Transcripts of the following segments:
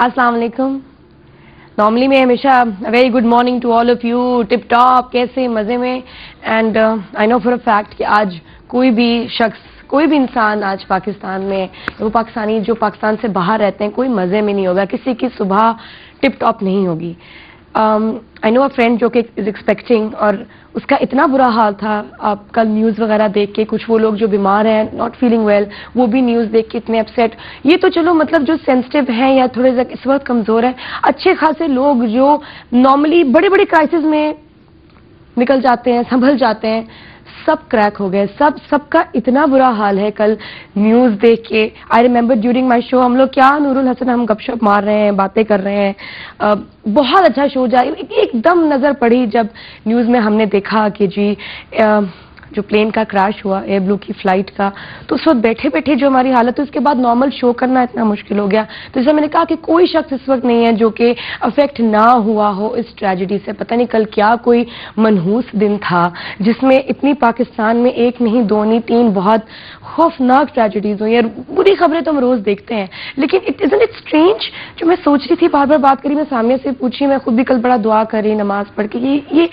अस्सलाम वालेकुम। नॉर्मली मैं हमेशा very good morning to all of you, tip top, कैसे मज़े में। And I know for a fact कि आज कोई भी शख्स, कोई भी इंसान आज पाकिस्तान में, वो पाकिस्तानी जो पाकिस्तान से बाहर रहते हैं, कोई मज़े में नहीं होगा, किसी की सुबह टिप टॉप नहीं होगी। आई नो अ फ्रेंड जो कि इज एक्सपेक्टिंग, और उसका इतना बुरा हाल था। आप कल न्यूज़ वगैरह देख के, कुछ वो लोग जो बीमार हैं, नॉट फीलिंग वेल, वो भी न्यूज़ देख के इतने अपसेट। ये तो चलो मतलब जो सेंसिटिव हैं या थोड़े से इस वक्त कमज़ोर हैं, अच्छे खासे लोग जो नॉर्मली बड़े बड़े क्राइसिस में निकल जाते हैं, संभल जाते हैं, सब क्रैक हो गए। सबका इतना बुरा हाल है। कल न्यूज़ देख के I remember during my show, हम लोग क्या नूरुल हसन, हम गपशप मार रहे हैं, बातें कर रहे हैं, बहुत अच्छा शो जाए, एकदम नज़र पड़ी जब न्यूज़ में हमने देखा कि जी जो प्लेन का क्रैश हुआ, एयर ब्लू की फ्लाइट का, तो उस वक्त बैठे बैठे जो हमारी हालत है, उसके बाद नॉर्मल शो करना इतना मुश्किल हो गया। तो जैसे मैंने कहा कि कोई शख्स इस वक्त नहीं है जो कि अफेक्ट ना हुआ हो इस ट्रेजेडी से। पता नहीं कल क्या कोई मनहूस दिन था जिसमें इतनी पाकिस्तान में एक नहीं, दो नहीं, तीन बहुत खौफनाक ट्रेजेडीज हुई। और बुरी खबरें तो हम रोज देखते हैं, लेकिन इज़न्ट इट स्ट्रेंज, जो मैं सोच रही थी, बार बार बात करी, मैं सामने से पूछी, मैं खुद भी कल बड़ा दुआ कर रही नमाज पढ़ के, ये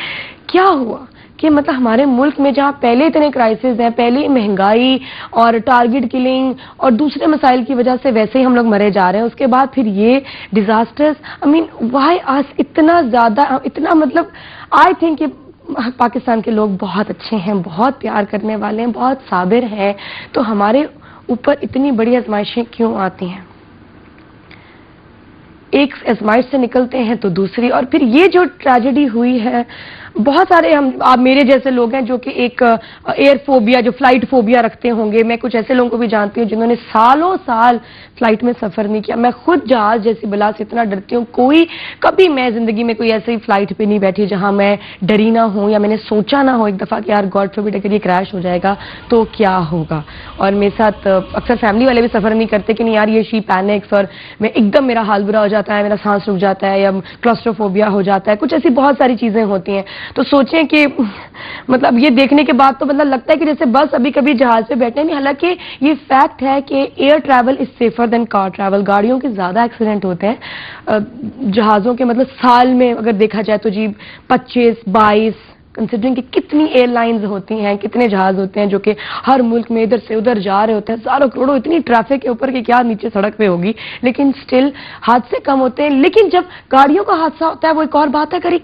क्या हुआ कि मतलब हमारे मुल्क में जहाँ पहले इतने क्राइसिस हैं, पहले महंगाई और टारगेट किलिंग और दूसरे मसाइल की वजह से वैसे ही हम लोग मरे जा रहे हैं, उसके बाद फिर ये डिजास्टर्स। आई मीन व्हाई अस, इतना ज्यादा, इतना मतलब आई थिंक कि पाकिस्तान के लोग बहुत अच्छे हैं, बहुत प्यार करने वाले हैं, बहुत साबिर हैं, तो हमारे ऊपर इतनी बड़ी आजमाइशें क्यों आती हैं? एक आजमाइश से निकलते हैं तो दूसरी, और फिर ये जो ट्रेजेडी हुई है, बहुत सारे आप मेरे जैसे लोग हैं जो कि एक एयर फोबिया, जो फ्लाइट फोबिया रखते होंगे। मैं कुछ ऐसे लोगों को भी जानती हूँ जिन्होंने सालों साल फ्लाइट में सफर नहीं किया। मैं खुद जहाज जैसी बला से इतना डरती हूँ, कभी मैं जिंदगी में कोई ऐसी फ्लाइट पे नहीं बैठी जहां मैं डरी ना हूं या मैंने सोचा ना हो एक दफा कि यार गॉड फॉरबिड अगर ये क्रैश हो जाएगा तो क्या होगा। और मेरे साथ अक्सर फैमिली वाले भी सफर नहीं करते कि नहीं यार ये शी पैनिक्स, और मैं एकदम मेरा हाल बुरा हो जाता है, मेरा सांस रुक जाता है, या क्लॉस्ट्रोफोबिया हो जाता है, कुछ ऐसी बहुत सारी चीजें होती हैं। तो सोचें कि मतलब ये देखने के बाद तो मतलब लगता है कि जैसे बस अभी कभी जहाज पे बैठे नहीं। हालांकि ये फैक्ट है कि air travel is safer than car travel. गाड़ियों के ज्यादा एक्सीडेंट होते हैं, जहाजों के मतलब साल में अगर देखा जाए तो जी 25-22, कंसिडरिंग कि कितनी एयरलाइंस होती हैं, कितने जहाज होते हैं जो कि हर मुल्क में इधर से उधर जा रहे होते हैं, हजारों करोड़ों, इतनी ट्रैफिक के ऊपर कि क्या नीचे सड़क पे होगी, लेकिन स्टिल हादसे कम होते हैं। लेकिन जब गाड़ियों का हादसा होता है वो एक और बात है, अगर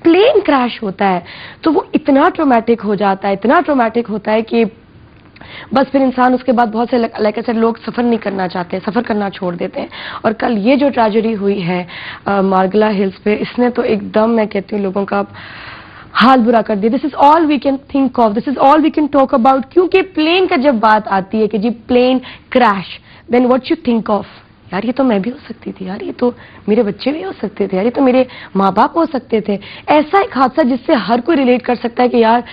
प्लेन क्रैश होता है तो वो इतना ट्रोमैटिक हो जाता है, इतना ट्रोमैटिक होता है कि बस फिर इंसान उसके बाद बहुत से लाइक ऐसे लोग सफर नहीं करना चाहते, सफर करना छोड़ देते हैं। और कल ये जो ट्रेजेडी हुई है मार्गला हिल्स पे, इसने तो एकदम, मैं कहती हूँ, लोगों का हाल बुरा कर दिया। This is all we can think of, this is all we can talk about. क्योंकि प्लेन का जब बात आती है कि जी plane crash, then what you think of, यार ये तो मैं भी हो सकती थी, यार ये तो मेरे बच्चे भी हो सकते थे, यार ये तो मेरे माँ बाप हो सकते थे। ऐसा एक हादसा जिससे हर कोई रिलेट कर सकता है कि यार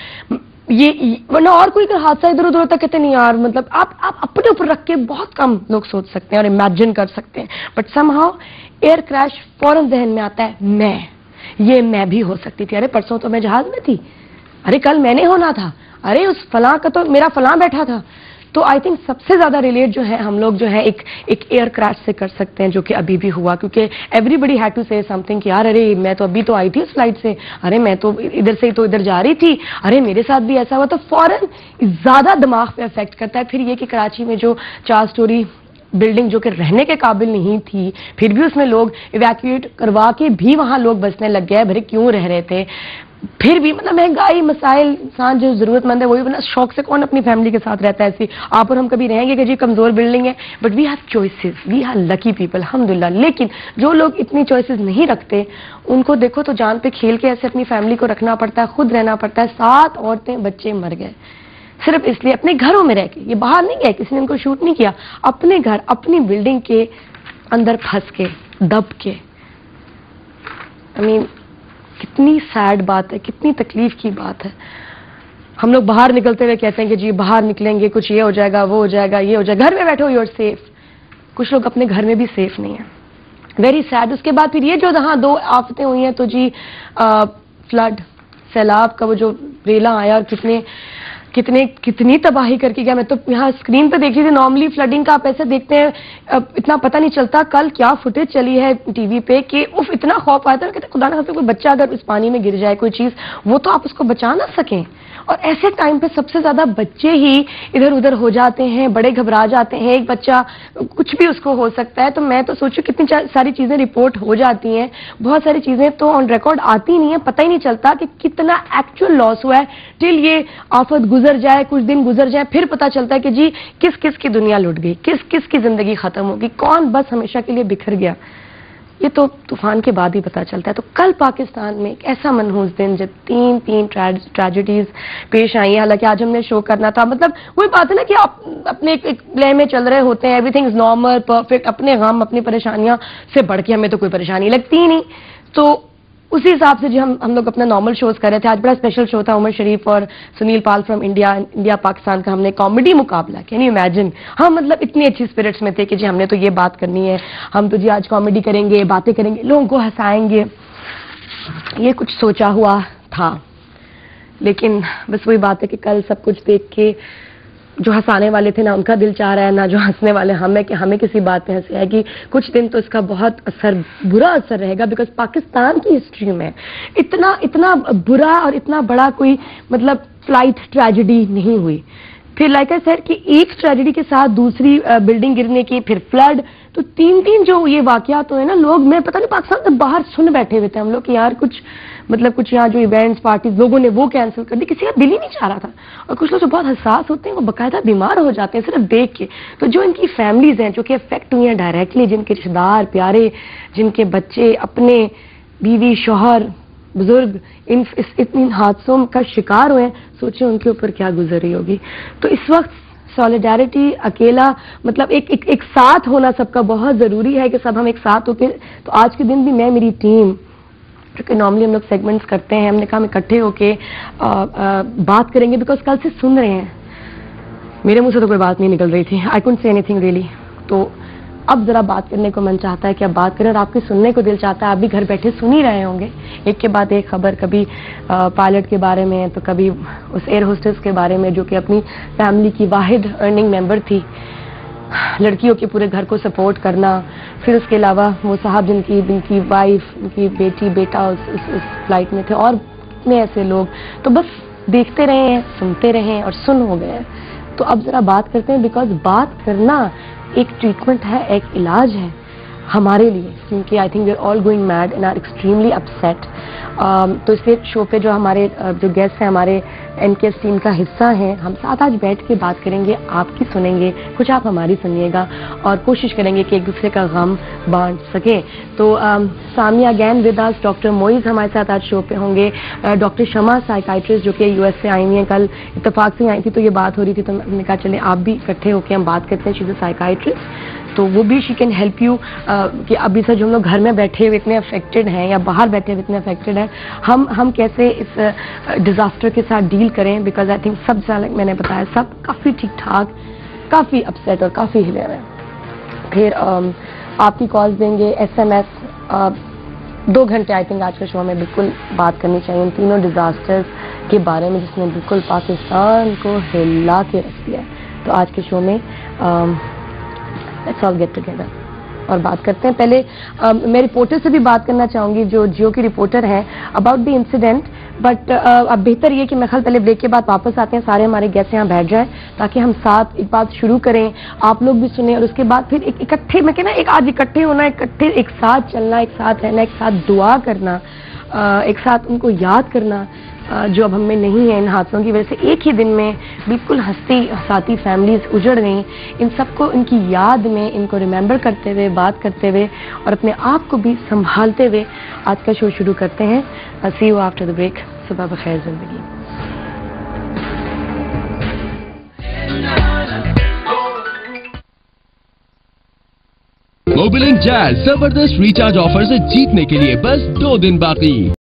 ये, वरना और कोई हादसा इधर उधर होता कहते नहीं यार, मतलब आप अपने ऊपर रख के बहुत कम लोग सोच सकते हैं और इमेजिन कर सकते हैं। बट समहाउ एयर क्रैश फौरन जहन में आता है, मैं भी हो सकती थी, अरे परसों तो मैं जहाज में थी, अरे कल मैंने होना था, अरे उस फलां का तो मेरा फलां बैठा था। तो आई थिंक सबसे ज्यादा रिलेट जो है हम लोग जो है एक एयर क्रैश से कर सकते हैं, जो कि अभी भी हुआ, क्योंकि everybody had to say something कि यार अरे मैं तो अभी तो आई थी उस फ्लाइट से, अरे मैं तो इधर से तो इधर जा रही थी, अरे मेरे साथ भी ऐसा हुआ। तो फौरन ज्यादा दिमाग पे अफेक्ट करता है। फिर ये कि कराची में जो 4 स्टोरी बिल्डिंग जो कि रहने के काबिल नहीं थी, फिर भी उसमें लोग इवैक्यूएट करवा के भी वहां लोग बसने लग गए, भरे क्यों रह रहे थे। फिर भी मतलब महंगाई, मसाइल, इंसान जो जरूरतमंद है वही, वरना शौक से कौन अपनी फैमिली के साथ रहता है ऐसी। आप और हम कभी रहेंगे कि जी कमजोर बिल्डिंग है, but we have choices, we are lucky people, अल्हम्दुलिल्लाह। लेकिन जो लोग इतनी चॉइसेस नहीं रखते, उनको देखो तो जान पे खेल के ऐसे अपनी फैमिली को रखना पड़ता है, खुद रहना पड़ता है। 7 औरतें बच्चे मर गए सिर्फ इसलिए, अपने घरों में रह के, ये बाहर नहीं गए, किसी ने इनको शूट नहीं किया, अपने घर, अपनी बिल्डिंग के अंदर फंस के, दब के। आई मीन कितनी सैड बात है, कितनी तकलीफ की बात है। हम लोग बाहर निकलते हुए कहते हैं कि जी बाहर निकलेंगे कुछ ये हो जाएगा, वो हो जाएगा, ये हो जाएगा, घर में बैठो, यू आर सेफ। कुछ लोग अपने घर में भी सेफ नहीं है, वेरी सैड। उसके बाद फिर ये जो जहां 2 आफतें हुई हैं, तो जी फ्लड, सैलाब का वो जो रेला आया, और कितने कितनी तबाही करके गया। मैं तो यहाँ स्क्रीन पे देख रही थी, नॉर्मली फ्लडिंग का आप ऐसे देखते हैं इतना पता नहीं चलता। कल क्या फुटेज चली है टीवी पे कि उफ इतना खौफ आया था, कहते खुदा ना खास्ता कोई बच्चा अगर उस पानी में गिर जाए कोई चीज, वो तो आप उसको बचा ना सकें। और ऐसे टाइम पे सबसे ज्यादा बच्चे ही इधर उधर हो जाते हैं, बड़े घबरा जाते हैं, एक बच्चा कुछ भी उसको हो सकता है। तो मैं तो सोचूं कितनी सारी चीजें रिपोर्ट हो जाती हैं, बहुत सारी चीजें तो ऑन रिकॉर्ड आती नहीं है, पता ही नहीं चलता कि कितना एक्चुअल लॉस हुआ है। टिल ये आफत गुजर जाए, कुछ दिन गुजर जाए, फिर पता चलता है कि जी किस किस की दुनिया लुट गई, किस किस की जिंदगी खत्म होगी, कौन बस हमेशा के लिए बिखर गया। ये तो तूफान के बाद ही पता चलता है। तो कल पाकिस्तान में एक ऐसा मनहूस दिन जब तीन ट्रेजेडीज पेश आई हैं। हालांकि आज हमने शो करना था, मतलब वही बात है ना कि आप अपने एक प्ले में चल रहे होते हैं, एवरीथिंग इज नॉर्मल परफेक्ट, अपने गम अपनी परेशानियां से बढ़ के हमें तो कोई परेशानी लगती ही नहीं। तो उसी हिसाब से जो हम लोग अपना नॉर्मल शोज कर रहे थे। आज बड़ा स्पेशल शो था, उमर शरीफ और सुनील पाल फ्रॉम इंडिया पाकिस्तान का हमने कॉमेडी मुकाबला। कैन यू इमेजिन, हम मतलब इतनी अच्छी स्पिरिट्स में थे कि जी हमने तो ये बात करनी है, हम तो जी आज कॉमेडी करेंगे, बातें करेंगे, लोगों को हंसाएंगे। ये कुछ सोचा हुआ था, लेकिन बस वही बात है कि कल सब कुछ देख के जो हंसाने वाले थे ना उनका दिल चाह रहा है, ना जो हंसने वाले हमें कि हमें किसी बात पे हंसी है कि कुछ दिन तो इसका बहुत बुरा असर रहेगा। बिकॉज पाकिस्तान की हिस्ट्री में इतना बुरा और इतना बड़ा कोई मतलब फ्लाइट ट्रेजेडी नहीं हुई। फिर लाइक आई सेड कि एक ट्रेजेडी के साथ दूसरी बिल्डिंग गिरने की, फिर फ्लड, तो तीन जो ये वाकयात तो है ना, लोग मैं पता नहीं पाकिस्तान से बाहर सुन बैठे हुए थे हम लोग कि यार कुछ मतलब कुछ यहाँ जो इवेंट्स पार्टीज लोगों ने वो कैंसिल कर दी, किसी का दिल ही नहीं चाह रहा था। और कुछ लोग जो बहुत हसास होते हैं वो बाकायदा बीमार हो जाते हैं सिर्फ देख के। तो जो इनकी फैमिलीज हैं जो कि अफेक्ट हुई हैं डायरेक्टली, जिनके रिश्तेदार प्यारे, जिनके बच्चे अपने बीवी शौहर बुजुर्ग इन हादसों का शिकार हुए, सोचे उनके ऊपर क्या गुजर रही होगी। तो इस वक्त सॉलिडारिटी, अकेला मतलब एक साथ होना सबका बहुत जरूरी है कि सब हम एक साथ होके। तो आज के दिन भी मैं, मेरी टीम, क्योंकि नॉर्मली हम लोग सेगमेंट्स करते हैं, हमने कहा हम इकट्ठे होके बात करेंगे। बिकॉज कल से सुन रहे हैं, मेरे मुंह से तो कोई बात नहीं निकल रही थी, I couldn't say anything really. तो अब जरा बात करने को मन चाहता है कि अब बात करें, और आपके सुनने को दिल चाहता है। आप भी घर बैठे सुन ही रहे होंगे एक के बाद एक खबर, कभी पायलट के बारे में, तो कभी उस एयर होस्टेस के बारे में जो कि अपनी फैमिली की वाहिद अर्निंग मेंबर थी, लड़कियों के पूरे घर को सपोर्ट करना। फिर उसके अलावा वो साहब जिनकी वाइफ, उनकी बेटी बेटा उस फ्लाइट में थे, और कितने ऐसे लोग। तो बस देखते रहे हैं, सुनते रहे और सुन हो गए। तो अब जरा बात करते हैं, बिकॉज बात करना एक ट्रीटमेंट है, एक इलाज है हमारे लिए, क्योंकि I think we are all going mad and are extremely upset. तो इसलिए शो पे जो हमारे जो गेस्ट हैं, हमारे एनकेएस टीम का हिस्सा हैं, हम साथ आज बैठ के बात करेंगे, आपकी सुनेंगे, कुछ आप हमारी सुनिएगा, और कोशिश करेंगे कि एक दूसरे का गम बांट सके। तो Samia again with us, doctor Moiz हमारे साथ आज शो पे होंगे, डॉक्टर शमा साइकाइट्रिस्ट जो कि यूएस से आई हुई हैं, कल इत्तेफाक से आई थी तो ये बात हो रही थी, तो मैंने कहा चले आप भी इकट्ठे होकर हम बात करते हैं। शी इज अ साइकाइट्रिस्ट, तो वो भी शी कैन हेल्प यू कि अभी से जो हम लोग घर में बैठे हुए इतने अफेक्टेड हैं या बाहर बैठे हुए इतने अफेक्टेड हैं, हम कैसे इस डिजास्टर के साथ डील करें। बिकॉज आई थिंक सब मैंने बताया सब काफ़ी ठीक ठाक, काफ़ी अपसेट और काफ़ी हिले हुए हैं। फिर आपकी कॉल्स देंगे, SMS 2 घंटे आई थिंक आज के शो में बिल्कुल बात करनी चाहिए इन तीनों डिजास्टर्स के बारे में जिसने बिल्कुल पाकिस्तान को हिला के रख दिया। तो आज के शो में लेट्स ऑल गेट टुगेदर और बात करते हैं। पहले मैं रिपोर्टर से भी बात करना चाहूंगी जो जियो की रिपोर्टर हैं अबाउट द इंसिडेंट। बट अब बेहतर ये कि मैं कल पहले ब्रेक के बाद वापस आते हैं, सारे हमारे गेस्ट यहाँ बैठ जाएं ताकि हम साथ एक बात शुरू करें, आप लोग भी सुने, और उसके बाद फिर एक इकट्ठे, मैं कहना एक आज इकट्ठे होना, इकट्ठे एक साथ चलना, एक साथ रहना, एक साथ दुआ करना, एक साथ उनको याद करना जो अब हमें नहीं है इन हादसों की वजह से। एक ही दिन में बिल्कुल हंसती हंसाती फैमिलीज उजड़ गई। इन सबको इनकी याद में, इनको रिमेंबर करते हुए, बात करते हुए और अपने आप को भी संभालते हुए आज का शो शुरू करते हैं। सी यू आफ्टर द ब्रेक। सुबह बखैर जिंदगी। मोबिलिंग जैज़ जबरदस्त रिचार्ज ऑफर से जीतने के लिए बस 2 दिन बाकी।